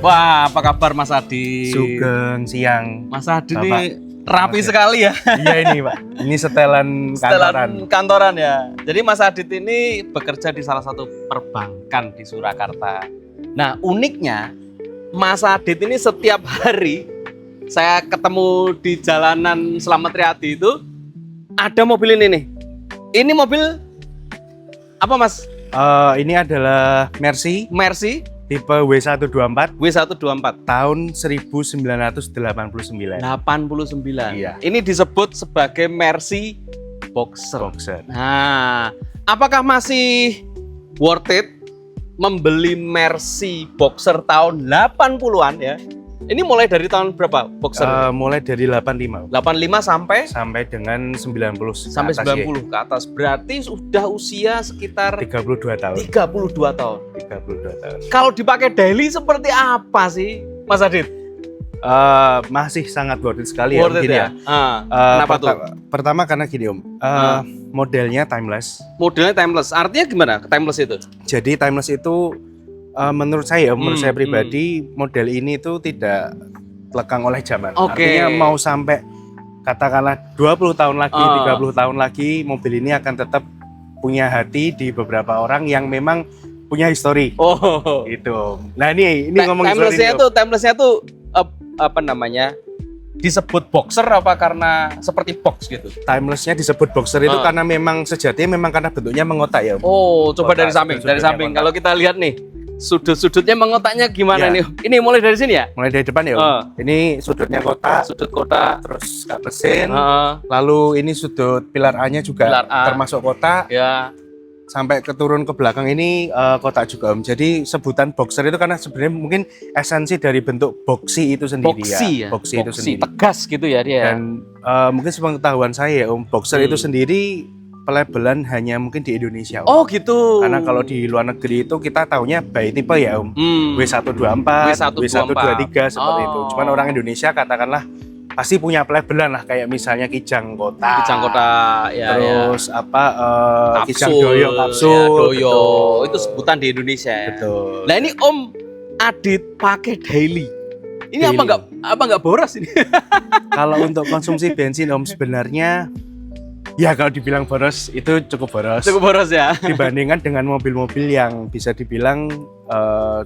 Wah, apa kabar Mas Adit? Sugeng siang. Mas Adit Bapak. ini rapi sekali ya. Iya ini Pak. Ini setelan kantoran. Kantoran ya. Jadi Mas Adit ini bekerja di salah satu perbankan di Surakarta. Nah, uniknya Mas Adit ini setiap hari saya ketemu di jalanan Slamet Riyadi itu ada mobil ini nih. Ini mobil apa Mas? Ini adalah Mercy tipe W124 W124 tahun 1989. 89. Iya. Ini disebut sebagai Mercy Boxer. Nah, apakah masih worth it membeli Mercy Boxer tahun 80-an ya? Ini mulai dari tahun berapa Boxer? Mulai dari 85 sampai dengan 90 sampai ke atas, 90 ke atas. Berarti sudah usia sekitar 32 tahun. 32 tahun. 32 tahun. Kalau dipakai daily seperti apa sih, Mas Adit? Masih sangat worth it sekali Worth it mungkin ya? Kenapa tuh? Pertama karena gini Om, modelnya timeless. Modelnya timeless. Artinya gimana timeless itu? Jadi timeless itu menurut saya pribadi model ini itu tidak lekang oleh zaman. Oke. Artinya mau sampai katakanlah 20 tahun lagi, 30 tahun lagi, mobil ini akan tetap punya hati di beberapa orang yang memang punya histori. Oh, Gitu. Nah ini ngomong timelessnya tuh apa namanya? Disebut boxer apa karena seperti box gitu? Timelessnya disebut boxer itu karena memang sejatinya memang karena bentuknya mengotak ya. Oh, coba Kotak, dari samping. Dari samping. kotak. Kalau kita lihat nih, sudut-sudutnya mengotaknya gimana Ya. nih? Ini mulai dari sini ya? Mulai dari depan ya. Om. Ini sudutnya kotak, Sudut kotak. terus kap mesin. Heeh. Lalu ini sudut pilar A-nya juga Pilar A. termasuk kotak. Ya. Sampai keturun ke belakang ini kotak juga Om. Jadi sebutan boxer itu karena sebenarnya mungkin esensi dari bentuk boxy itu sendiri Boxy ya. Boxy itu sendiri. Tegas gitu ya dia. Dan mungkin sepengetahuan saya ya Om, boxer itu sendiri pelabelan hanya mungkin di Indonesia Om. Oh gitu. Karena kalau di luar negeri itu kita taunya by tipe ya Om. W124, W123 seperti itu. Cuman orang Indonesia katakanlah pasti punya pelabelan lah kayak misalnya Kijang Kota. Kijang kotak ya. Terus Kapsul, Kijang Doyo kapsul. ya, Doyo. betul. Itu sebutan di Indonesia ya. Betul. Nah ini Om Adit pakai daily. Ini Daily. apa nggak boros ini? Kalau untuk konsumsi bensin Om sebenarnya ya kalau dibilang boros itu cukup boros. Cukup boros ya. Dibandingkan dengan mobil-mobil yang bisa dibilang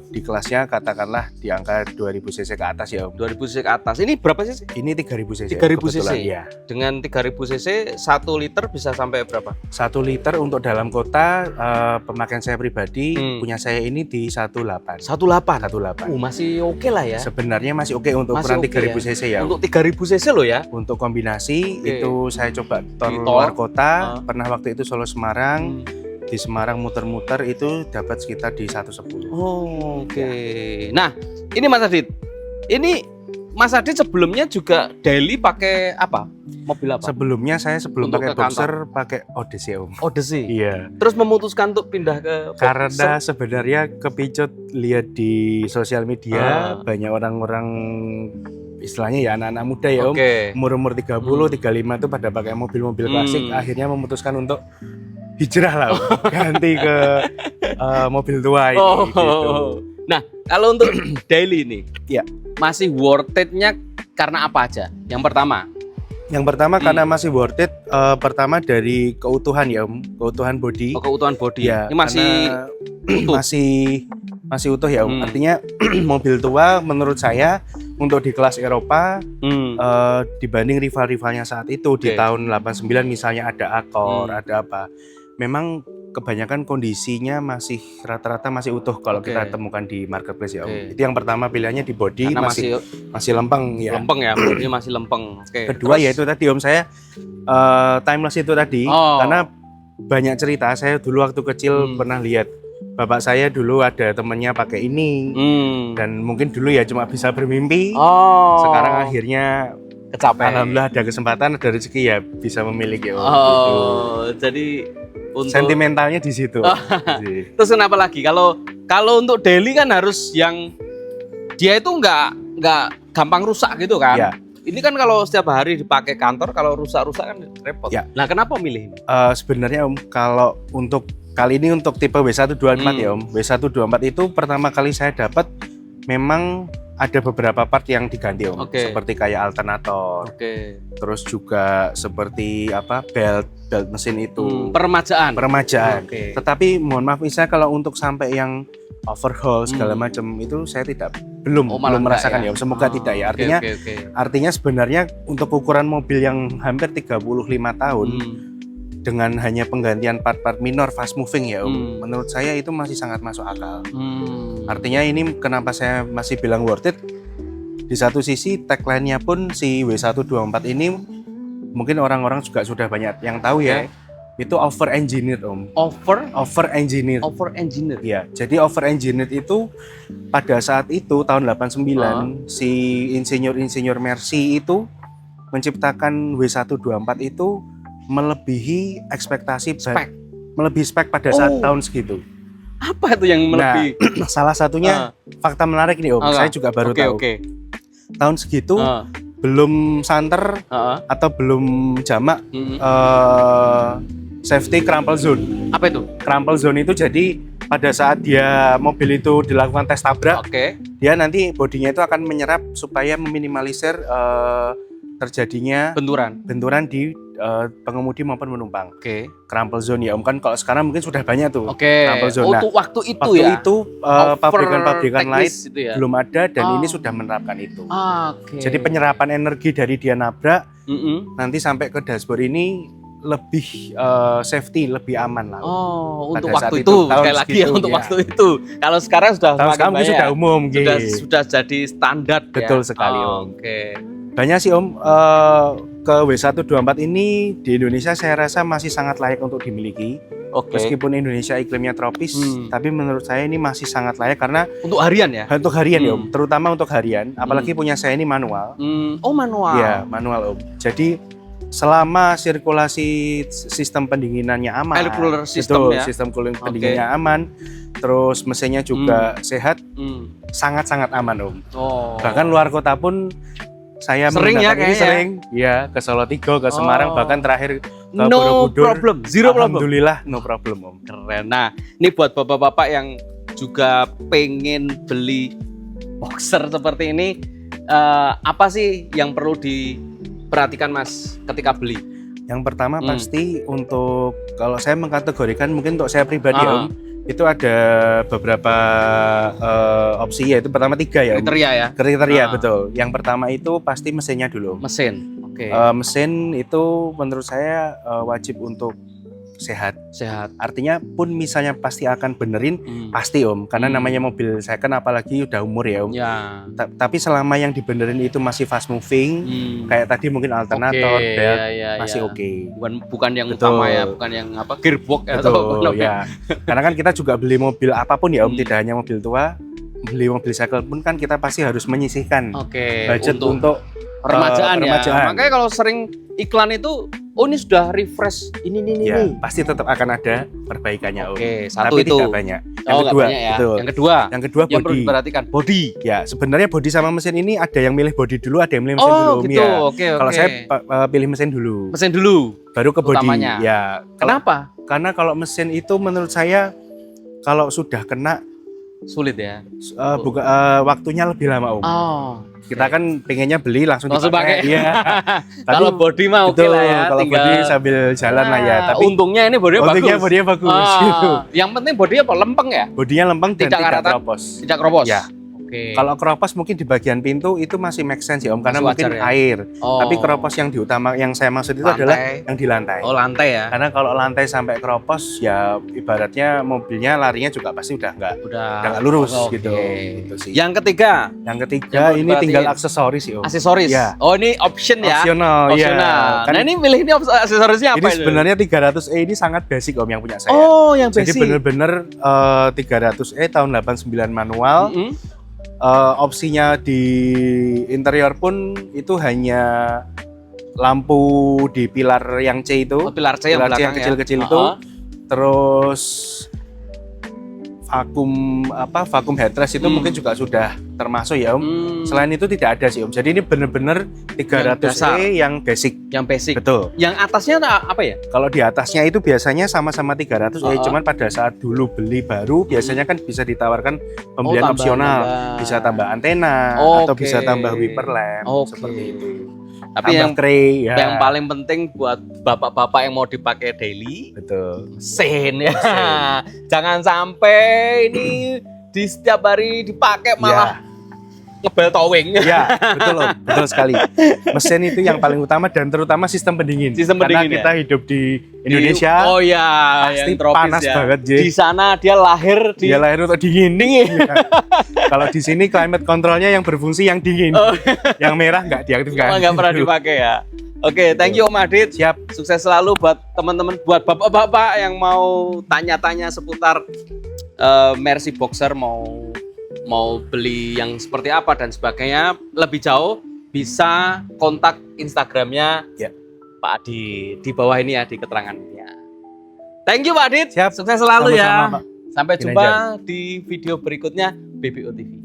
di kelasnya katakanlah di angka 2000 cc ke atas ya Om. 2000 cc ke atas. Ini berapa cc? Ini 3000 cc. 3000 kebetulan, cc. ya. Dengan 3000 cc 1 liter bisa sampai berapa? 1 liter untuk dalam kota pemakaian saya pribadi punya saya ini di 18. 18. 18. Masih oke lah ya. Sebenarnya masih oke untuk Masih ukuran oke 3000 ya. cc ya. Untuk 3000 cc loh ya. Untuk kombinasi Oke. itu saya coba Di tol tol. luar kota, pernah waktu itu Solo Semarang. Di Semarang muter-muter itu dapat sekitar di 110. Oh, oke. Nah, ini Mas Adit. Ini Mas Adit sebelumnya juga daily pakai apa? Mobil apa? Sebelumnya saya sebelum Untuk pakai ke kantor. boxer pakai Odyssey Om. Odyssey. Iya. Terus memutuskan untuk pindah ke Karena sebenarnya kepicut lihat di sosial media banyak orang-orang istilahnya ya anak-anak muda ya Om. Oke. Umur-umur 30, 35 itu pada pakai mobil-mobil klasik, akhirnya memutuskan untuk hijrah lah Om. Ganti ke mobil tua ini gitu. Nah, kalau untuk daily ini, Ya. masih worth it-nya karena apa aja? Yang pertama, Yang pertama karena masih worth it, pertama dari keutuhan ya Om, keutuhan bodi. keutuhan bodi. Ya, Ini masih karena utuh. masih utuh ya Om. Artinya mobil tua menurut saya untuk di kelas Eropa dibanding rival-rivalnya saat itu di Oke. tahun 89 misalnya ada Accord, ada apa. Memang kebanyakan kondisinya masih rata-rata masih utuh kalau Oke. kita temukan di marketplace ya Om. Oke. Itu yang pertama pilihannya di body karena masih lempeng ya. lempeng ya, bodinya masih lempeng. Oke. Kedua Terus- yaitu tadi Om saya timeless itu tadi karena banyak cerita saya dulu waktu kecil pernah lihat bapak saya dulu ada temennya pakai ini dan mungkin dulu ya cuma bisa bermimpi. Sekarang akhirnya kecapean. alhamdulillah ada kesempatan, ada rezeki ya bisa memiliki Om. Gitu. Jadi untuk Sentimentalnya di situ. Sih. terus kenapa lagi? Kalau untuk daily kan harus yang dia itu nggak gampang rusak gitu kan? Ya. Ini kan kalau setiap hari dipakai kantor, kalau rusak-rusak kan repot. Ya. Nah, kenapa milih ini? Sebenarnya Om kalau untuk kali ini untuk tipe W124 ya Om. W124 itu pertama kali saya dapat memang ada beberapa part yang diganti Om. Oke. Seperti kayak alternator. Oke. Terus juga seperti apa belt mesin itu. Peremajaan. Oke. Tetapi mohon maaf misalnya kalau untuk sampai yang overhaul segala macam itu saya belum merasakan ya. Semoga tidak ya. Artinya artinya sebenarnya untuk ukuran mobil yang hampir 35 tahun dengan hanya penggantian part-part minor fast moving ya Om. Menurut saya itu masih sangat masuk akal. Artinya ini kenapa saya masih bilang worth it. Di satu sisi tagline-nya pun si W124 ini mungkin orang-orang juga sudah banyak yang tahu ya. Itu over engineered Om. Over engineered. Ya, jadi over engineered itu pada saat itu tahun 89 si insinyur Mercy itu menciptakan W124 itu melebihi ekspektasi melebihi spek pada saat tahun segitu. Apa itu yang melebihi? Nah, salah satunya fakta menarik nih Om. Saya juga baru tahu. Tahun segitu belum santer atau belum jamak safety crumple zone. Apa itu? Crumple zone itu jadi pada saat dia mobil itu dilakukan tes tabrak, dia nanti bodinya itu akan menyerap supaya meminimalisir terjadinya benturan di pengemudi maupun penumpang. Crumple zone ya Om, kan kalau sekarang mungkin sudah banyak tuh crumple zone. Nah, waktu itu pabrikan-pabrikan lain ya? belum ada dan ini sudah menerapkan itu. Jadi penyerapan energi dari dia nabrak nanti sampai ke dashboard ini lebih safety, lebih aman lah. Untuk waktu itu sekali lagi ya untuk waktu itu. Kalau sekarang sudah sudah umum, sudah jadi standar. Betul sekali Om. Banyak sih Om, ke W124 ini di Indonesia saya rasa masih sangat layak untuk dimiliki. Meskipun Indonesia iklimnya tropis, tapi menurut saya ini masih sangat layak karena untuk harian ya. Untuk harian ya Om, terutama untuk harian. Apalagi punya saya ini manual. Manual. Ya manual Om. Jadi selama sirkulasi sistem pendinginannya aman, air cooler system ya. Sistem cooling pendinginnya aman, terus mesinnya juga sehat, sangat-sangat aman Om. Bahkan luar kota pun saya sering ya kayaknya. Sering ya ke Solo Tigo, ke Semarang, bahkan terakhir ke Borobudur. Zero problem. Alhamdulillah no problem Om. Keren. Nah, ini buat bapak-bapak yang juga pengen beli boxer seperti ini, apa sih yang perlu diperhatikan Mas ketika beli? Yang pertama pasti untuk, kalau saya mengkategorikan mungkin untuk saya pribadi Om, itu ada beberapa opsi, yaitu pertama 3 ya. Kriteria betul. Yang pertama itu pasti mesinnya dulu. Mesin. Mesin itu menurut saya wajib untuk sehat. Artinya pun misalnya pasti akan benerin, pasti Om, karena namanya mobil second apalagi udah umur ya Om. Tapi selama yang dibenerin itu masih fast moving, kayak tadi mungkin alternator, belt, masih oke. Bukan yang utama ya, bukan yang apa gearbox atau ya. Karena kan kita juga beli mobil apapun ya Om, tidak hanya mobil tua, beli mobil cycle pun kan kita pasti harus menyisihkan budget untuk peremajaan ya. Makanya kalau sering iklan itu, ini sudah refresh ini. Pasti tetap akan ada perbaikannya Om. Satu tapi itu tidak banyak. Yang kedua, ya. Yang kedua body. Yang perlu diperhatikan body. Ya, sebenarnya body sama mesin ini ada yang milih body dulu, ada yang milih mesin dulu Om ya. Kalau saya pilih mesin dulu. Baru ke body. Utamanya. Ya. Kenapa? Karena kalau mesin itu menurut saya kalau sudah kena sulit ya. Waktunya lebih lama Om. Kita kan pengennya beli langsung pakai. Iya. Kalau body mah oke lah ya. Kalau body sambil jalan lah ya. Tapi untungnya ini bodinya bagus. Gitu. Yang penting bodinya apa? Lempeng ya? Bodinya lempeng dan tidak keropos. Tidak keropos. Ya. Kalau keropos mungkin di bagian pintu itu masih make sense ya Om, karena mungkin air. Tapi keropos yang yang saya maksud itu adalah yang di lantai. Lantai ya. Karena kalau lantai sampai keropos ya ibaratnya mobilnya larinya juga pasti udah nggak lurus gitu. Gitu sih. Yang ketiga ini tinggal aksesoris sih Om. Aksesoris. Ya. Ini option ya. Opsional. Ya. Nah ini pilih ini aksesorisnya apa ini? Sebenarnya 300e ini sangat basic Om yang punya saya. Yang basic. Jadi bener-bener 300e tahun 89 manual. Opsinya di interior pun itu hanya lampu di pilar yang C itu, pilar C yang kecil-kecil itu, terus vakum headrest itu mungkin juga sudah termasuk ya Om. Selain itu tidak ada sih Om. Jadi ini bener-bener 300E yang basic. Yang basic. Betul. Yang atasnya apa ya? Kalau di atasnya itu biasanya sama-sama 300E, cuman pada saat dulu beli baru biasanya kan bisa ditawarkan pembelian opsional, bisa tambah antena atau bisa tambah wiper lamp seperti itu. Tapi yang paling penting buat bapak-bapak yang mau dipakai daily, betul. Mesin ya. Jangan sampai ini di setiap hari dipakai malah ngebel towing. Ya, betul Om, betul sekali. Mesin itu yang paling utama dan terutama sistem pendingin. Karena kita hidup di Indonesia. Oh ya, pasti yang tropis panas banget, J. Di sana dia lahir untuk dingin. Ya. Kalau di sini climate controlnya yang berfungsi yang dingin. Yang merah nggak diaktifkan. Nggak pernah dipakai ya. Oke, thank you Om Adit. Siap. Sukses selalu buat teman-teman, buat bapak-bapak yang mau tanya-tanya seputar Mercy Boxer, mau beli yang seperti apa dan sebagainya. Lebih jauh bisa kontak Instagramnya Pak Adit di bawah ini ya, di keterangannya. Thank you Pak Adit. Siap. Sukses selalu sama-sama, ya. Sampai jumpa di video berikutnya BBO TV.